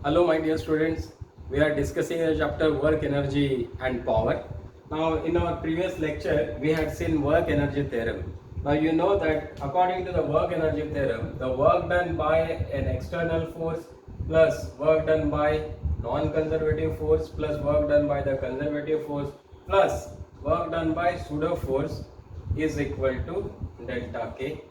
Hello, my dear students. We are discussing the chapter work energy and power. Now, in our previous lecture, we had seen work energy theorem. Now, you know that according to the work energy theorem, the work done by an external force plus work done by non-conservative force plus work done by the conservative force plus work done by pseudo force is equal to delta K,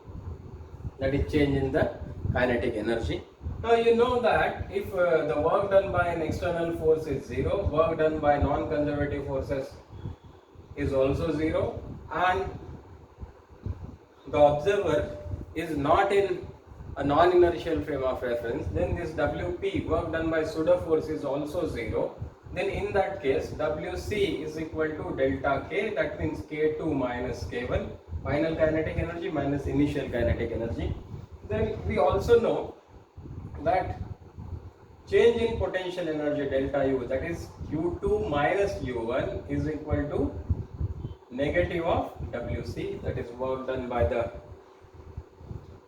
that is change in the kinetic energy. Now you know that if the work done by an external force is 0, work done by non-conservative forces is also 0, and the observer is not in a non-inertial frame of reference, then this WP, work done by pseudo force, is also 0. Then in that case, WC is equal to delta K, that means K2 minus K1, final kinetic energy minus initial kinetic energy. Then we also know that change in potential energy delta U, that is U2 minus U1, is equal to negative of WC, that is work done by the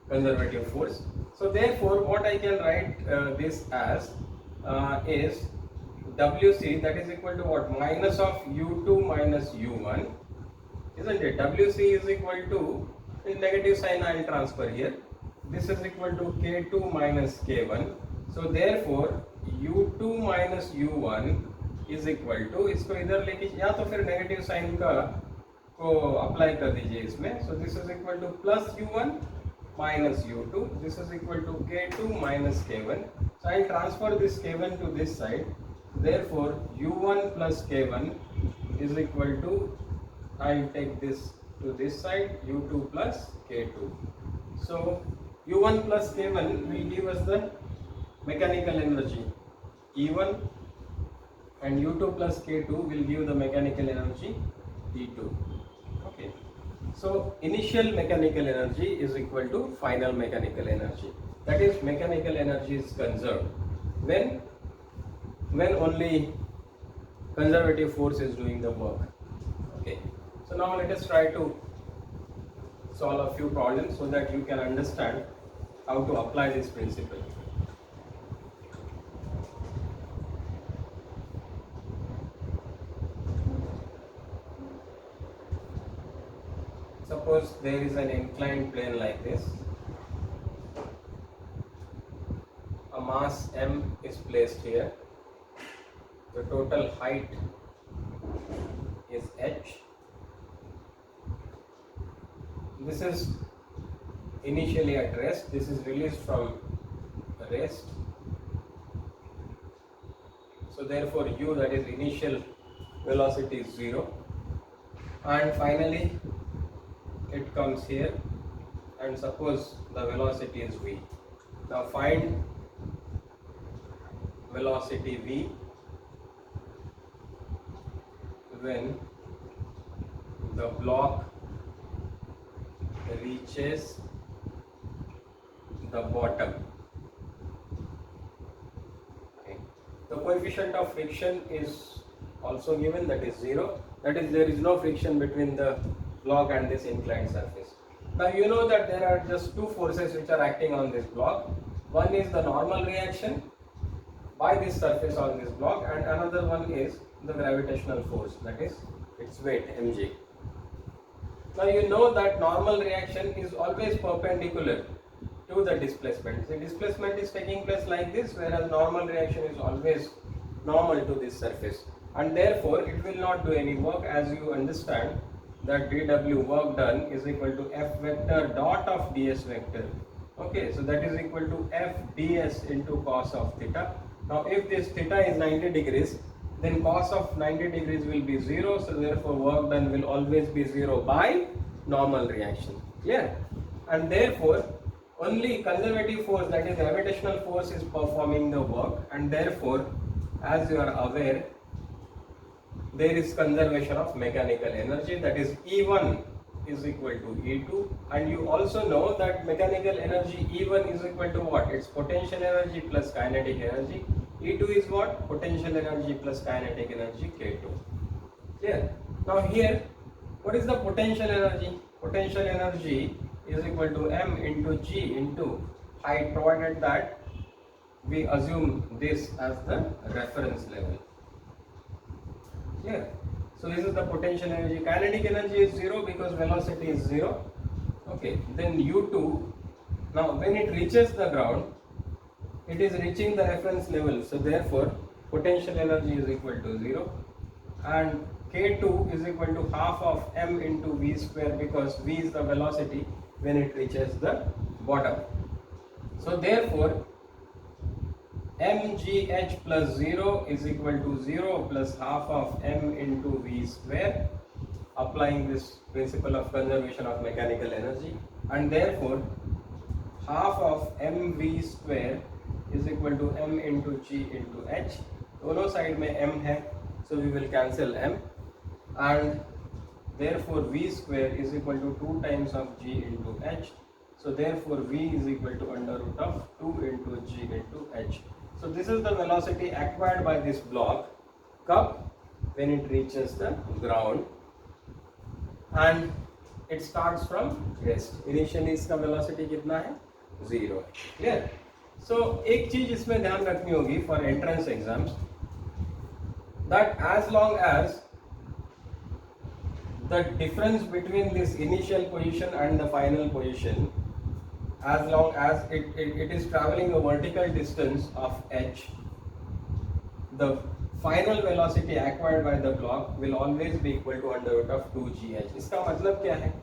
conservative force. So therefore what I can write this as is WC, that is equal to what, minus of U2 minus U1, isn't it? WC is equal to, in negative sign I will transfer here, this is equal to K2 minus K1. So therefore U2 minus U1 is equal to, इसको इधर लेके या तो फिर negative sign का को apply कर दीजिए इसमें. So this is equal to plus U1 minus U2, this is equal to K2 minus K1. So I will transfer this K1 to this side. Therefore U1 plus K1 is equal to, I will take this to this side, U2 plus K2. So U1 plus K1 will give us the mechanical energy E1, and U2 plus K2 will give the mechanical energy E2. Okay. So initial mechanical energy is equal to final mechanical energy. That is, mechanical energy is conserved when only conservative force is doing the work. Okay. So now let us try to solve a few problems so that you can understand how to apply this principle. Suppose there is an inclined plane like this. A mass m is placed here. The total height is h. This is initially at rest. This is released from rest. So therefore u, that is initial velocity, is 0. And finally it comes here, and suppose the velocity is v. Now find velocity v when the block reaches the bottom. Okay. The coefficient of friction is also given, that is 0. That is, there is no friction between the block and this inclined surface. Now you know that there are just two forces which are acting on this block. One is the normal reaction by this surface on this block, and another one is the gravitational force, that is its weight mg. Now you know that normal reaction is always perpendicular to the displacement. The displacement is taking place like this, whereas normal reaction is always normal to this surface, and therefore it will not do any work, as you understand that dw, work done, is equal to f vector dot of ds vector. Okay, so that is equal to f ds into cos of theta. Now if this theta is 90 degrees, then cos of 90 degrees will be 0, so therefore work done will always be 0 by normal reaction. Clear? And therefore only conservative force, that is gravitational force, is performing the work, and therefore, as you are aware, there is conservation of mechanical energy, that is E1 is equal to E2, and you also know that mechanical energy E1 is equal to what? It's potential energy plus kinetic energy. E2 is what? Potential energy plus kinetic energy, K2. Clear? Now here, what is the potential energy? Potential energy is equal to m into g into height, provided that we assume this as the reference level. Clear? So this is the potential energy. Kinetic energy is 0 because velocity is 0. Okay, then U2, now when it reaches the ground, it is reaching the reference level, so therefore potential energy is equal to 0, and K2 is equal to half of m into v square, because v is the velocity when it reaches the bottom. So therefore mgh plus 0 is equal to 0 plus half of m into v square, applying this principle of conservation of mechanical energy, and therefore half of mv square is equal to m into g into h. दोनों side में m है, so we will cancel m, and therefore v square is equal to 2 times of g into h. So therefore v is equal to under root of 2 into g into h. So this is the velocity acquired by this block. कब? When it reaches the ground and it starts from rest. Initially इसका velocity कितना है? 0. Clear? So एक चीज इसमें ध्यान रखनी होगी for entrance exams, that as long as the difference between this initial position and the final position, as long as it is traveling a vertical distance of h, the final velocity acquired by the block will always be equal to under root of 2gh. इसका मतलब क्या है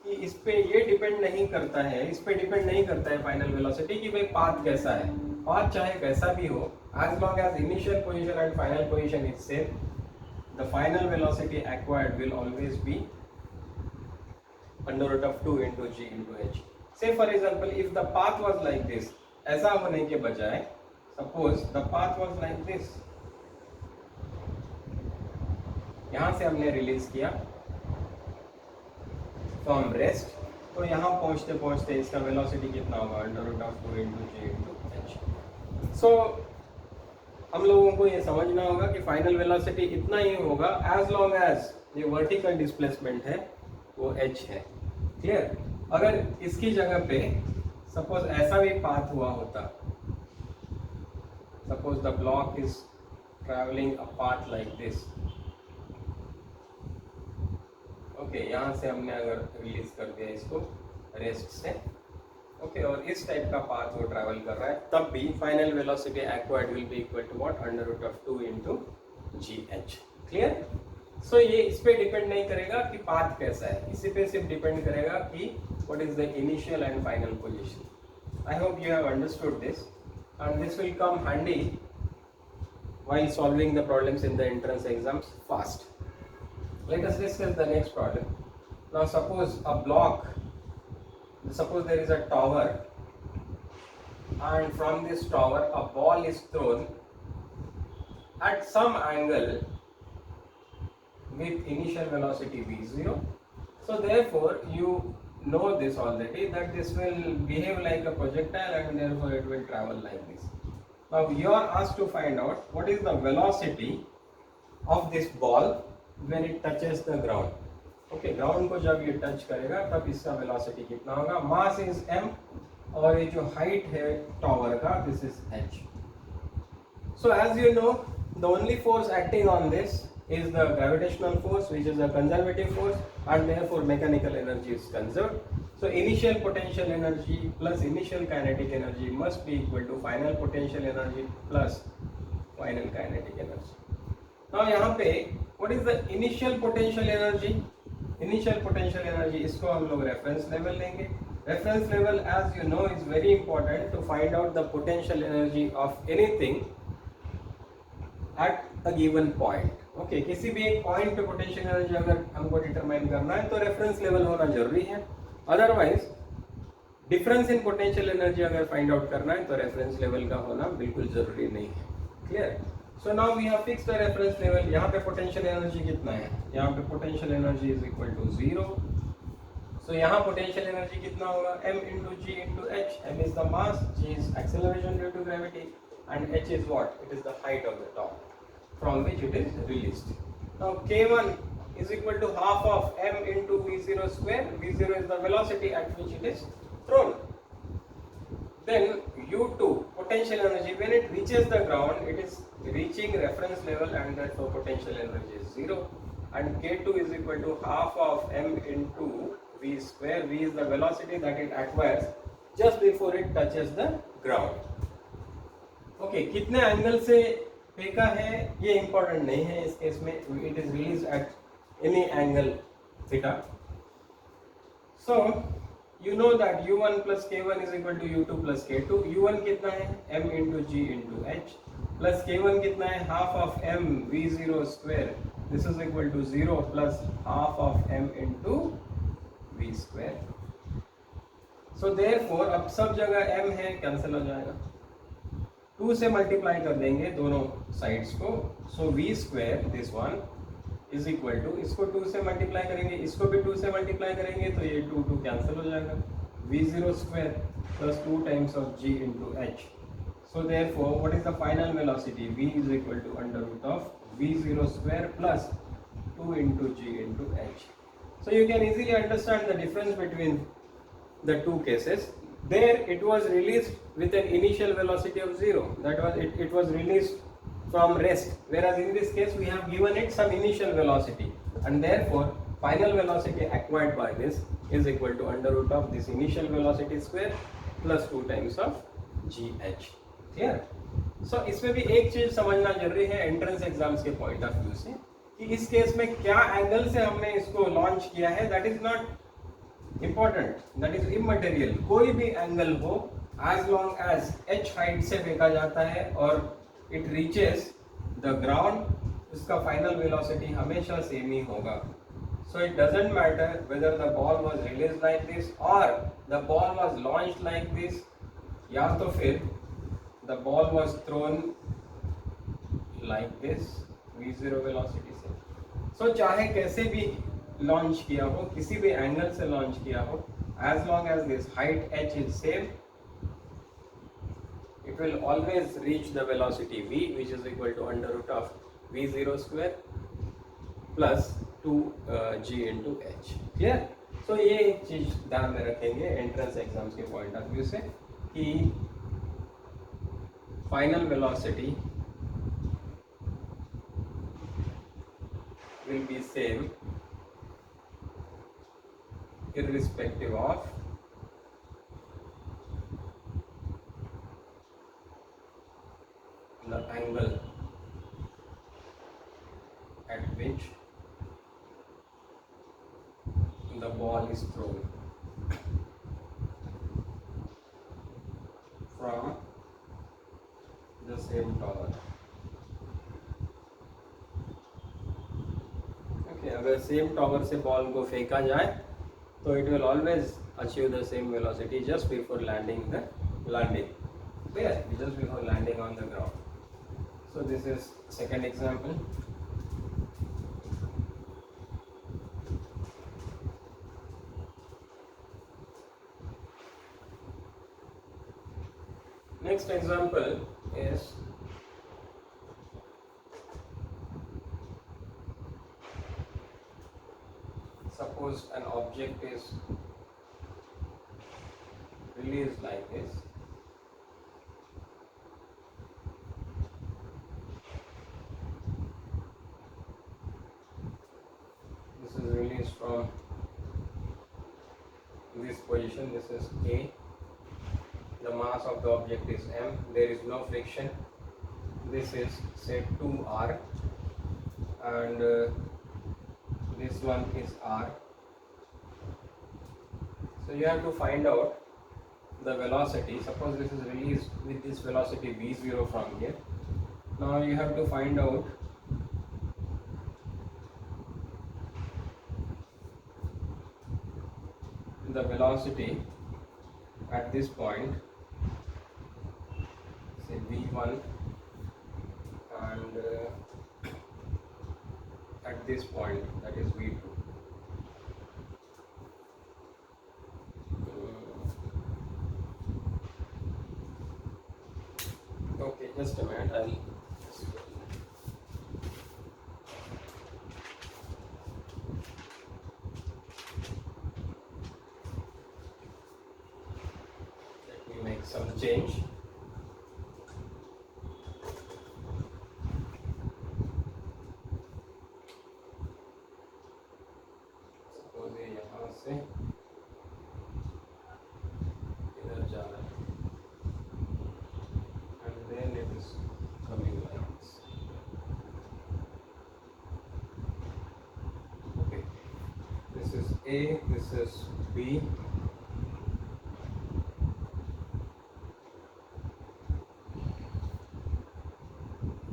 कि इस पे ये depend नहीं करता है, इस पे डिपेंड नहीं करता है फाइनल वेलोसिटी कि भाई पाथ कैसा है. पाथ चाहे कैसा भी हो, as long as initial position and final position is same, the final velocity acquired will always be under root of 2 into g into h. Say for example, if the path was like this, ऐसा होने के बजाय suppose the path was like this, यहाँ से हमने release किया from rest, तो यहाँ पहुँचते पहुँचते इसका वेलोसिटी कितना होगा? Under root of 2 into G into H. So हम लोगों को ये समझना होगा कि फाइनल वेलोसिटी इतना ही होगा एज लॉन्ग एज ये वर्टिकल डिस्प्लेसमेंट है वो h है. क्लियर? अगर इसकी जगह पे सपोज ऐसा भी पाथ हुआ होता, suppose the block is travelling a path like this, okay, यहाँ से हमने अगर रिलीज कर दिया इसको रेस्ट से, ओके, और इस टाइप का पाथ वो ट्रैवल कर रहा है, तब भी final velocity acquired will be equal to what? Under root of 2 into G H. Clear? So ये इस पे डिपेंड नहीं करेगा कि पाथ कैसा है, इसी पे सिर्फ डिपेंड करेगा कि what is the initial and final position. I hope you have understood this and this will come handy while solving the problems in the entrance exams fast. Let us discuss the next problem. Now suppose a block, suppose there is a tower and from this tower a ball is thrown at some angle with initial velocity v0. So therefore you know this already that this will behave like a projectile and therefore it will travel like this. Now you are asked to find out what is the velocity of this ball when it touches the ground. Okay, ground को जब ये touch करेगा तब इसका velocity कितना होगा? Mass is m और ये जो height है tower का, this is h. So as you know, the only force acting on this is the gravitational force, which is a conservative force, and therefore mechanical energy is conserved. So initial potential energy plus initial kinetic energy must be equal to final potential energy plus final kinetic energy. Now यहाँ पे what is the initial potential energy? Initial potential energy इसको हम लोग reference level लेंगे. Reference level, as you know, is very important to find out the potential energy of anything at a given point. Okay, किसी भी एक point पे potential energy अगर हमको determine करना है तो reference level होना जरूरी है. Otherwise, difference in potential energy अगर find out करना है तो reference level का होना बिल्कुल जरूरी नहीं है. Clear? So now we have fixed the reference level. यहाँ पे potential energy कितना है? यहाँ पे potential energy is equal to 0. So यहाँ potential energy कितना होगा? m into g into h. m is the mass, g is acceleration due to gravity, and h is what? It is the height of the top from which it is released. Now k1 is equal to half of m into v0 square. v0 is the velocity at which it is thrown. Then u2, potential energy, when it reaches the ground, it is reaching reference level and therefore potential energy is 0. And K2 is equal to half of m into v square. V is the velocity that it acquires just before it touches the ground. Okay, कितने angle से फेंका है ये important नहीं है इस case में. It is release at any angle theta. So you know that u1 plus k1 is equal to u2 plus k2. u1 कितना है m into g into h plus k1 कितना है half of m v0 square. This is equal to 0 plus half of m into v square. So therefore अब सब जगह m है, cancel हो जाएगा. 2 से मल्टीप्लाई कर देंगे दोनों साइड्स को. So v square this one is equal to, इसको 2 से मल्टीप्लाई करेंगे, इसको भी 2 से मल्टीप्लाई करेंगे तो ये 2 कैंसिल हो जाएगा. v0 square plus 2 times of g into h. So therefore what is the final velocity? v is equal to under root of v0 square plus 2 into g into h. So you can easily understand the difference between the two cases. There it was released with an initial velocity of 0. That was it was released from rest, whereas in this case we have given it some initial velocity, and therefore final velocity acquired by this is equal to under root of this initial velocity square plus 2 times of gh. Clear? So इसमें भी एक चीज समझना जरूरी है entrance exams के point of view से कि इस केस में क्या एंगल से हमने इसको लॉन्च किया है. That is not important, that is immaterial. कोई भी एंगल हो as long as h height से फेंका जाता है और it reaches the ground, उसका final velocity हमेशा सेम ही होगा. So it doesn't matter whether the ball was released like this or the ball was launched like this, या तो फिर the ball was thrown like this v0 velocity से. So चाहे कैसे भी लॉन्च किया हो, किसी भी एंगल से लॉन्च किया हो, as long as this height h is same, it will always reach the velocity v, which is equal to under root of v0 square plus 2 g into h. Clear? So ये एक चीज ध्यान में रखेंगे entrance exams के point of view से कि final velocity will be same irrespective of the angle at which the ball is thrown from the same tower. Okay, अगर सेम टॉवर से बॉल को फेंका जाए तो it will always achieve the same velocity just before landing just before landing on the ground. So this is second example. Next example is suppose an object is released like this. This is released from this position. This is A. The mass of the object is m. There is no friction. This is say 2r, and this one is r. So you have to find out the velocity. Suppose this is released with this velocity v0 from here. Now you have to find out the velocity at this point, say v1, and at this point, that is v2. Okay, just a minute. I'll let me make some change. A, this is B.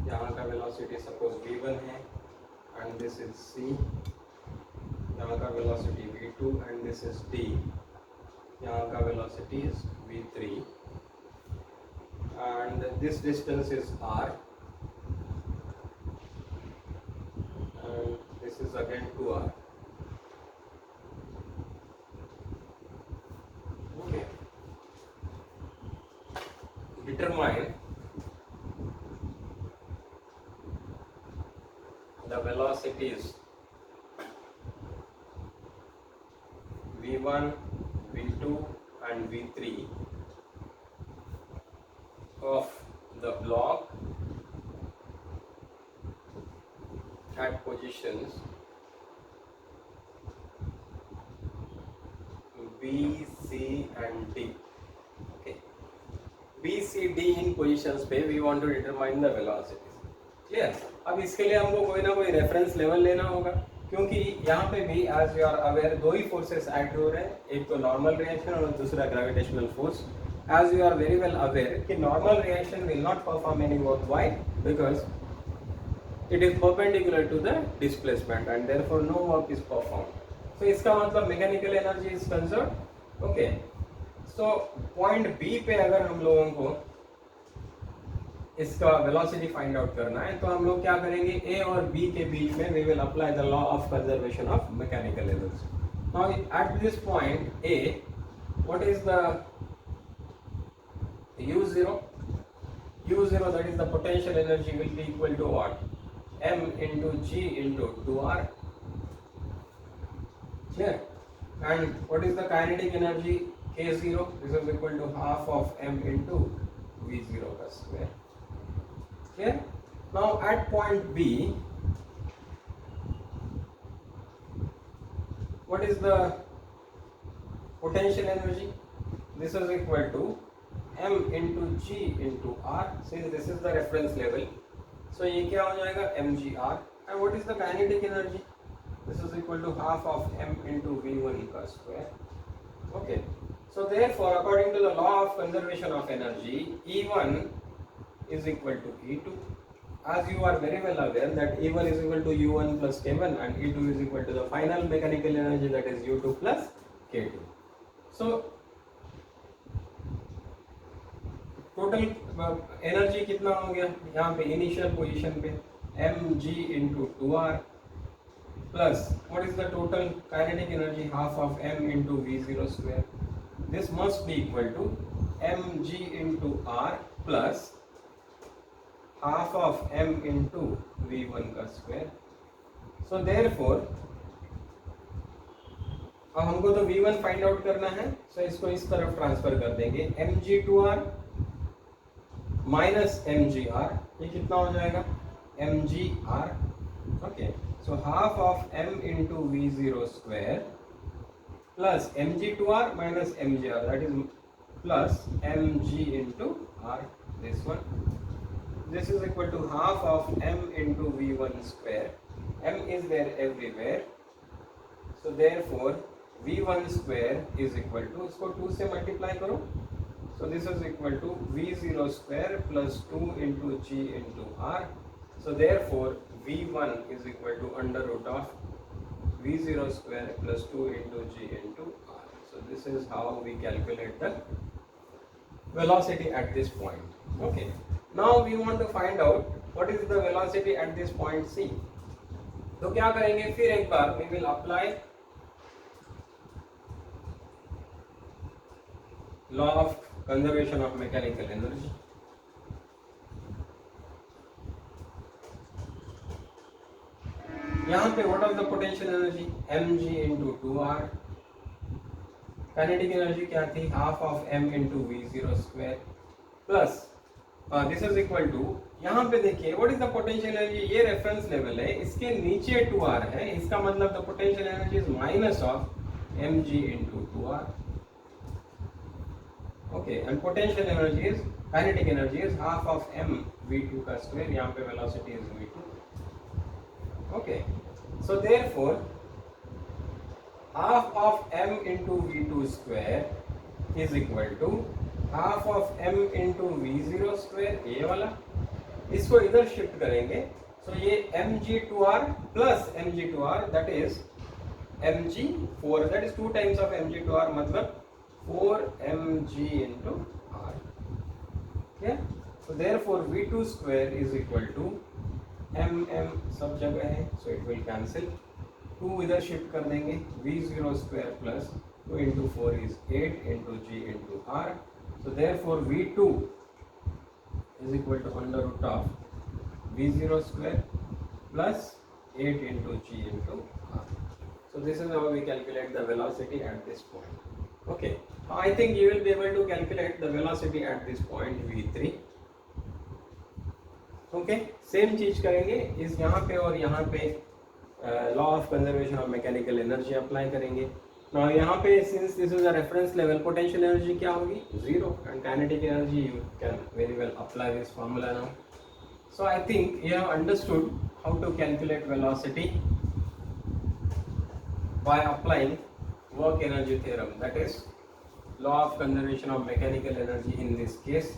यहाँ का velocity suppose V1 है and this is C. यहाँ का velocity V2 and this is D. यहाँ का velocity is V3 and this distance is R and this is again 2R. Okay. Determine the velocities V1, V2 and V3 of the block at positions B, C and D. Okay. B, C, D in positions पे we want to determine the velocities. Clear? अब इसके लिए हमको कोई ना कोई reference level लेना होगा क्योंकि यहाँ पे भी एज यू आर अवेयर दो ही फोर्सेस एक्ट हो रहे हैं, एक तो नॉर्मल रिएक्शन और दूसरा gravitational force. As you are very well aware कि normal reaction will not perform any work. Why? Because it is perpendicular to the displacement and therefore no work is performed. So इसका मतलब mechanical energy is conserved. Okay. So point B पे अगर हम लोगों को इसका velocity find out करना है तो हम लोग क्या करेंगे, A और B के बीच में we will apply the law of conservation of mechanical energy. Now at this point A, what is the U0? U0, that is the potential energy, will be equal to what? M into G into 2R. Clear? And what is the kinetic energy? K0. This is equal to half of M into V0 का square. Clear? Now at point B, what is the potential energy? This is equal to M into G into R. Since this is the reference level, so ये क्या हो जाएगा, mgr. And what is the kinetic energy? This is equal to half of M into V1 का square. Okay. So therefore, according to the law of conservation of energy, E1 is equal to E2. As you are very well aware that E1 is equal to U1 plus K1 and E2 is equal to the final mechanical energy, that is U2 plus K2. So total energy कितना हो गया यहाँ पे initial position पे mg into 2r plus what is the total kinetic energy, half of m into v0 square. This must be equal to mg into r plus half of m into v1 का square. So therefore अब हमको तो v1 find out करना है, so इसको इस तरफ transfer कर देंगे, mg2r माइनस mgr, ये कितना हो जाएगा, mgr. Okay, so half of m into v0 square plus mg2r minus mgr, that is plus mg into r. This one, this is equal to half of m into v1 square. m is there everywhere, so therefore v1 square is equal to, इसको 2 से multiply करो. So this is equal to V0 square plus 2 into G into R. So therefore V1 is equal to under root of V0 square plus 2 into G into R. So this is how we calculate the velocity at this point. Okay. Now we want to find out what is the velocity at this point C. तो क्या करेंगे, फिर एक बार we will apply law of conservation of mechanical energy. यहाँ पे what is the potential energy, mg into 2r. kinetic energy क्या थी, half of m into v0 square plus this is equal to, यहाँ पे देखिए what is the potential energy, ये reference level है, इसके नीचे 2r है, इसका मतलब the potential energy is minus of mg into 2r. Okay, and potential energy is, kinetic energy is half of m v2 का square, यहाँ पे velocity is v2. Okay, so therefore half of m into v two square is equal to half of m into v zero square, ये वाला, इसको इधर shift करेंगे, so ये mg2r plus mg2r that is mg4, that is 2 times of mg2r, मतलब 4mg into r. Okay, so therefore v2 square is equal to mm, सब जगह है, so it will cancel, 2 इधर शिफ्ट कर देंगे, v0 square plus 2 into 4 is 8 into g into r, so therefore v2 is equal to under root of v0 square plus 8 into g into r. So this is how we calculate the velocity at this point. Okay, I think you will be able to calculate the velocity at this point v3. Okay, same चीज करेंगे इस यहाँ पे और यहाँ पे law of conservation of mechanical energy apply करेंगे. Now यहाँ पे since this is a reference level, potential energy क्या होगी, zero, and kinetic energy you can very well apply this formula now. So I think you have understood how to calculate velocity by applying work energy theorem, that is law of conservation of mechanical energy in this case,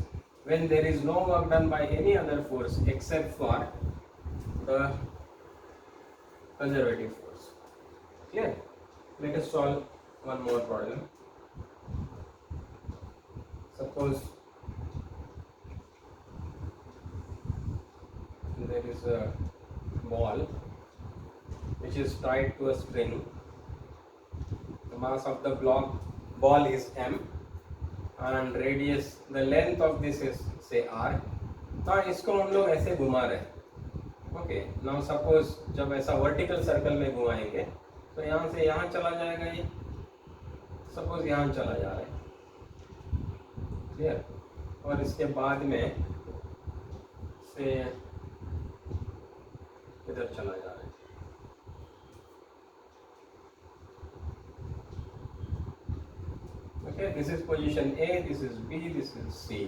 when there is no work done by any other force except for the conservative force. Clear? Let us solve one more problem. Suppose there is a ball which is tied to a spring. The mass of the ball is m and radius, the length of this is say r. now इसको हम लोग ऐसे घुमा रहे हैं. Okay, now suppose जब ऐसा vertical circle में घुमाएंगे तो यहाँ से यहाँ चला जाएगा, ये सपोज यहाँ चला जा रहा है, क्लियर, और इसके बाद में से इधर चला जा रहा है. Okay, this is position A, this is B, this is C.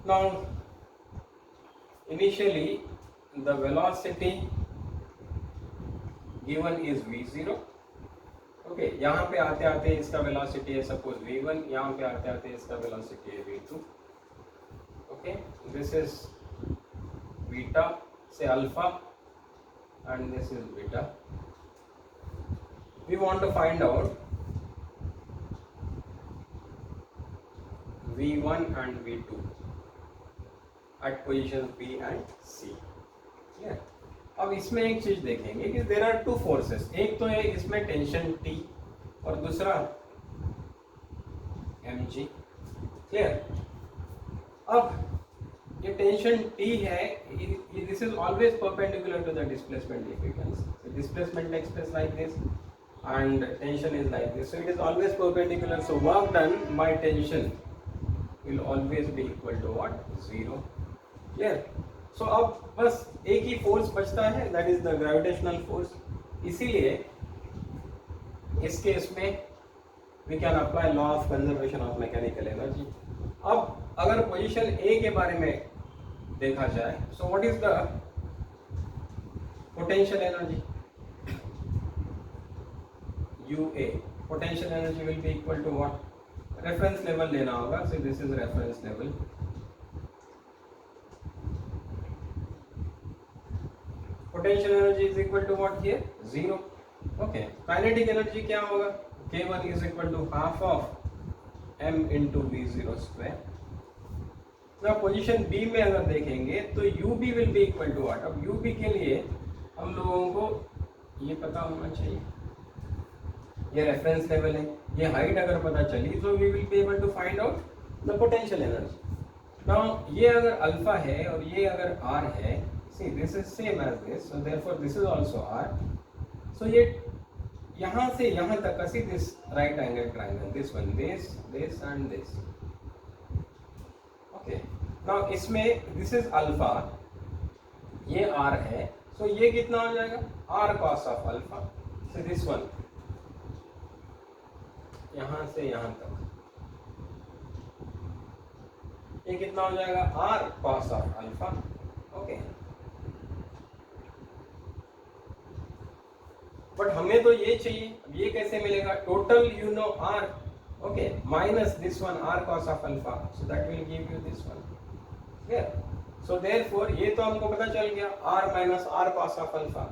Now, initially the velocity given is v0. Okay, यहाँ पे आते आते इसका velocity है suppose v1, यहाँ पे आते आते इसका velocity है v2. Okay, this is beta, say alpha, and this is beta. We want to find out v1 and v2 at positions B and C. Clear? अब इसमें एक चीज देखेंगे कि there are two forces. एक तो है इसमें टेंशन T और दूसरा mg. Clear? अब ये टेंशन T है, this is always perpendicular to the displacement if you can see. So displacement takes place like this and tension is like this. So it is always perpendicular. So work done by tension will always be equal to what? 0. Clear? So अब बस एक ही force बचता है, that is the gravitational force. इसीलिए इस case में we can apply law of conservation of mechanical energy. अब अगर पोजीशन A के बारे में देखा जाए, so what is the potential energy? UA. Potential energy will be equal to what? Reference level लेना होगा, so this is reference level. Potential energy is equal to what here? 0. Okay. Kinetic energy क्या होगा? K1 is equal to half of m into v0 square. now position B में अगर देखेंगे तो UB will be equal to what? अब UB के लिए हम लोगों को ये पता होना चाहिए, ये रेफरेंस लेवल है, ये हाइट अगर पता चली तो we will be able to find out the potential energy. Now ये अगर अल्फा है और ये अगर आर है, see this is same as this, so therefore this is also R. So ये यहाँ से यहाँ तक का see this right angle triangle, this one, this this and this. Okay, now इसमें दिस इज अल्फा, ये आर है, सो ये कितना हो जाएगा? Are cos of alpha. So this one यहाँ से यहाँ तक, ये कितना हो जाएगा? Are cos of alpha. Okay, but हमें तो ये चाहिए, अब ये कैसे मिलेगा? Total you know r, okay, minus this one r cos of alpha, so that will give you this one. Clear? So therefore ये तो हमको पता चल गया, r minus r cos of alpha,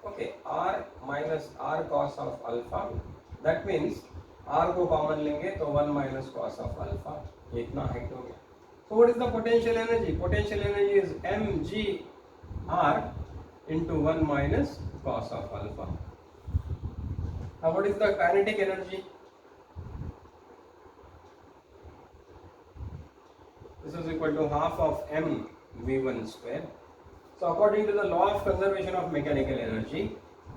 okay, r minus r cos of alpha, that means are को common लेंगे तो 1 minus cos of alpha, ये इतना हाइट हो गया। So what is the potential energy? Potential energy is mgr into 1 minus cos of alpha. Now what is the kinetic energy? This is equal to half of m v1 square. So according to the law of conservation of mechanical energy,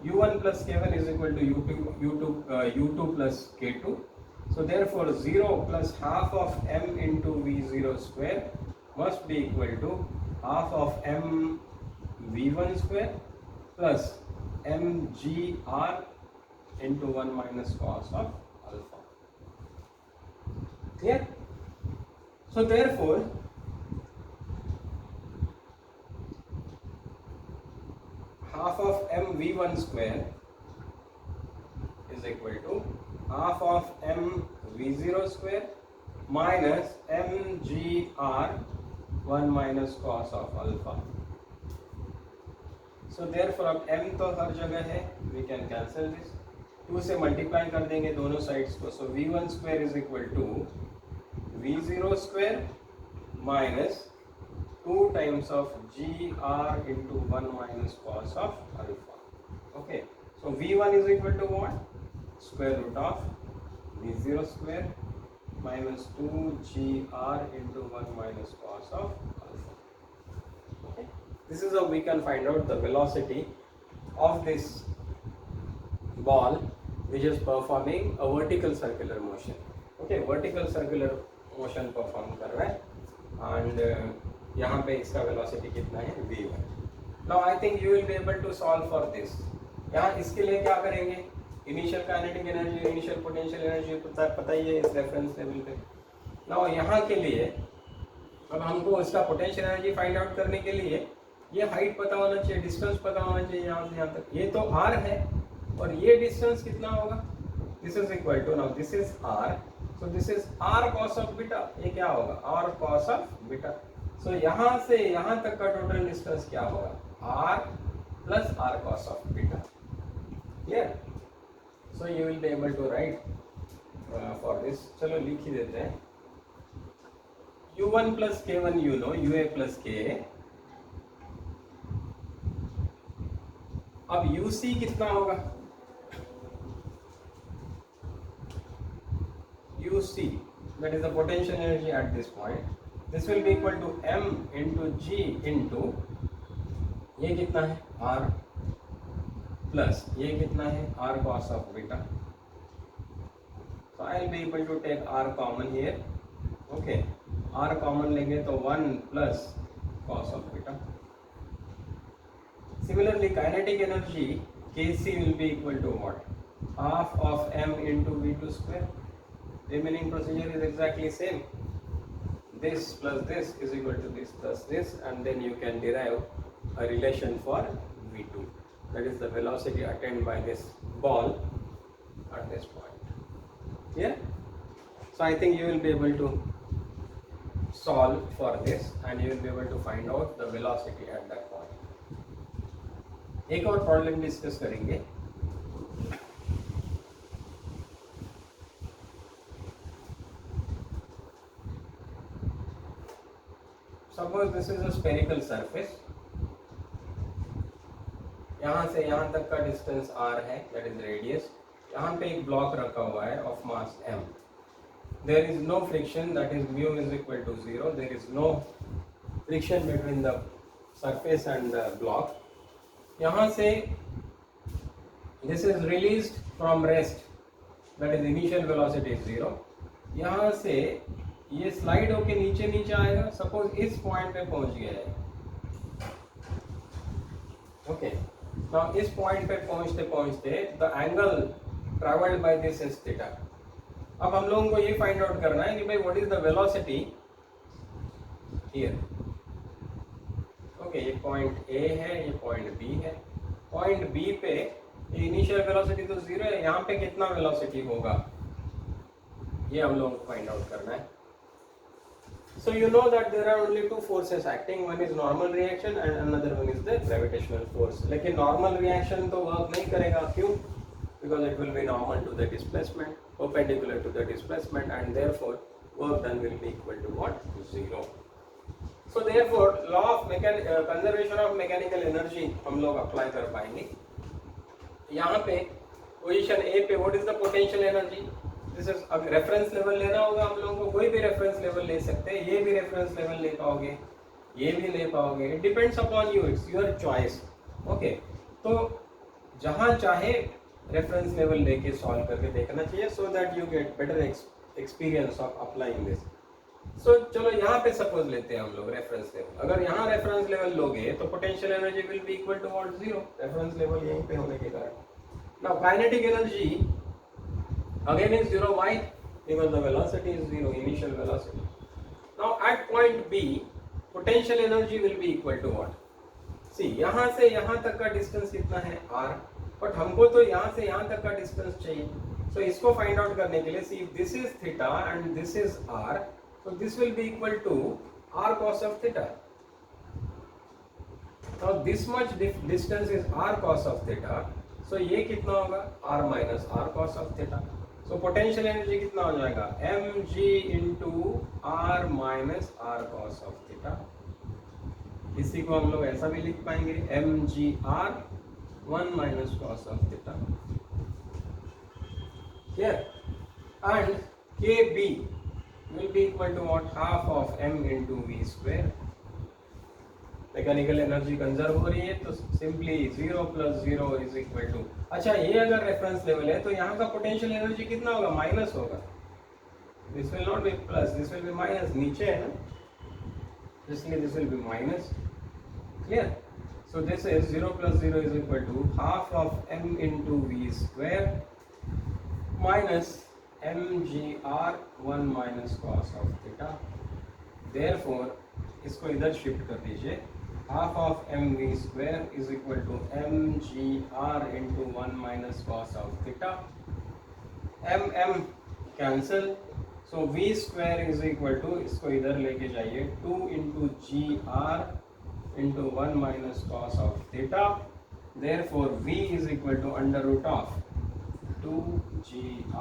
u1 plus k1 is equal to u2 plus k2. So therefore 0 plus half of m into v0 square must be equal to half of m v1 square plus mgr into 1 minus cos of alpha. Clear? So therefore half of m v1 square is equal to half of m v0 square minus mgr 1 minus cos of alpha. So therefore अब m तो हर जगह है, we can cancel this, 2 से multiply कर देंगे दोनों sides को, so v1 square is equal to v0 square minus 2 times of gr into 1 minus cos of alpha. Okay, so v1 is equal to what? Square root of v0 square minus 2gr into 1 minus cos of alpha. Okay, this is how we can find out the velocity of this ball which is performing a vertical circular motion. Okay, vertical circular motion perform कर रहा है and यहाँ पे इसका velocity कितना है? v1. Now I think you will be able to solve for this. यहाँ इसके लिए क्या करेंगे? Initial kinetic energy, initial potential energy पता ही है इस रेफरेंस लेवल पे। नाउ यहाँ के लिए अब हमको इसका पोटेंशियल एनर्जी फाइंड आउट करने के लिए ये हाइट पता होना चाहिए, डिस्टेंस पता होना चाहिए यहाँ से यहाँ तक। ये तो r है और ये डिस्टेंस कितना होगा? This is equal to, now this is r, so this is r cos of beta. ये क्या होगा? r cos of beta. So यहाँ से यहाँ तक का टोटल डिस्टेंस क्या होगा? r plus r cos of beta. Clear? So you will be able to write for this. चलो लिख ही देते हैं। u1 plus k1 you know, ua plus ka। अब uc कितना होगा? uc, that is the potential energy at this point. This will be equal to m into g into ये कितना है? r प्लस ये कितना है? r cos of beta. So I will be able to take r common here. Okay, r common लेंगे तो 1 plus cos of beta. Similarly, kinetic energy kc will be equal to what? Half of m into v2 square. Remaining procedure is exactly same. This plus this is equal to this plus this, and then you can derive a relation for v2. That is the velocity attained by this ball at this point. Yeah? So I think you will be able to solve for this and you will be able to find out the velocity at that point. एक और problem discuss करेंगे। Suppose this is a spherical surface. यहाँ से यहाँ तक का distance r है, that is radius. यहाँ पे एक ब्लॉक रखा हुआ है of mass m. There is no friction, that is mu is equal to 0. There is no friction between the surface and the block. यहाँ से this is released from rest, that is initial velocity is 0. यहाँ से ये slide होके नीचे नीचे आएगा, suppose इस पॉइंट पे पहुंच गया है। ओके, नाउ इस पॉइंट पे पहुंचते पहुंचते the angle travelled by this is theta. अब हम लोगों को ये फाइंड आउट करना है कि भाई what is the velocity here. Okay, ये पॉइंट ए है, ये पॉइंट बी है। पॉइंट बी पे इनिशियल वेलोसिटी तो जीरो है, यहाँ पे कितना वेलोसिटी होगा ये हम लोग को फाइंड आउट करना है. So you know that there are only two forces acting. One is normal reaction and another one is the gravitational force. लेकिन normal reaction तो work नहीं करेगा, क्यों? Because it will be normal to the displacement, perpendicular to the displacement, and therefore work done will be equal to what? Zero. So therefore law of conservation of mechanical energy हम लोग apply कर पाएंगे. यहाँ पे position A पे what is the potential energy. This is, अब reference level लेना होगा हम लोगों को, कोई भी रेफरेंस लेवल ले सकते हैं, ये भी रेफरेंस लेवल ले पाओगे, ये भी ले पाओगे, it depends upon you, it's your choice. Okay, तो जहाँ चाहे रेफरेंस लेवल लेके सॉल्व करके देखना चाहिए, so that you get better experience of applying this. So चलो यहाँ पे सपोज लेते हैं हम लोग रेफरेंस लेवल. अगर यहाँ रेफरेंस लेवल लोगे तो potential energy will be equal to what? Zero. Reference level यहीं पे होने के कारण. Now kinetic energy again is zero. Why? Because the velocity is zero, initial velocity. Now at point B potential energy will be equal to what? See, यहाँ से यहाँ तक का डिस्टेंस कितना है? r. बट हमको तो यहाँ से यहाँ तक का डिस्टेंस चाहिए. So इसको फाइंड आउट करने के लिए, see if this is theta and this is r, so this will be equal to r cos of theta. Now this much distance is r cos of theta, so ये कितना होगा? r minus r cos of theta. So potential energy कितना हो जाएगा? mg into r minus r cos of theta. इसी को हम लोग ऐसा भी लिख पाएंगे, mgr 1 minus cos of theta. Here and kb will be equal to what? Half of m into v square. Mechanical energy conserve हो रही है तो simply 0 plus 0 is equal to, अच्छा ये अगर रेफरेंस लेवल है तो यहाँ का पोटेंशियल एनर्जी कितना होगा? माइनस होगा. This will not be plus, this will be minus. नीचे है ना, इसलिए this will be minus. Clear? So this is 0 plus 0 is equal to half of m into v square minus mgr 1 minus cos of theta. Therefore इसको इधर shift कर दीजिए. half of mv square is equal to mgr into 1 minus cos of theta. m cancel, so v square is equal to, इसको इधर लेके जाइए, 2 into gr into 1 minus cos of theta. Therefore v is equal to under root of 2gr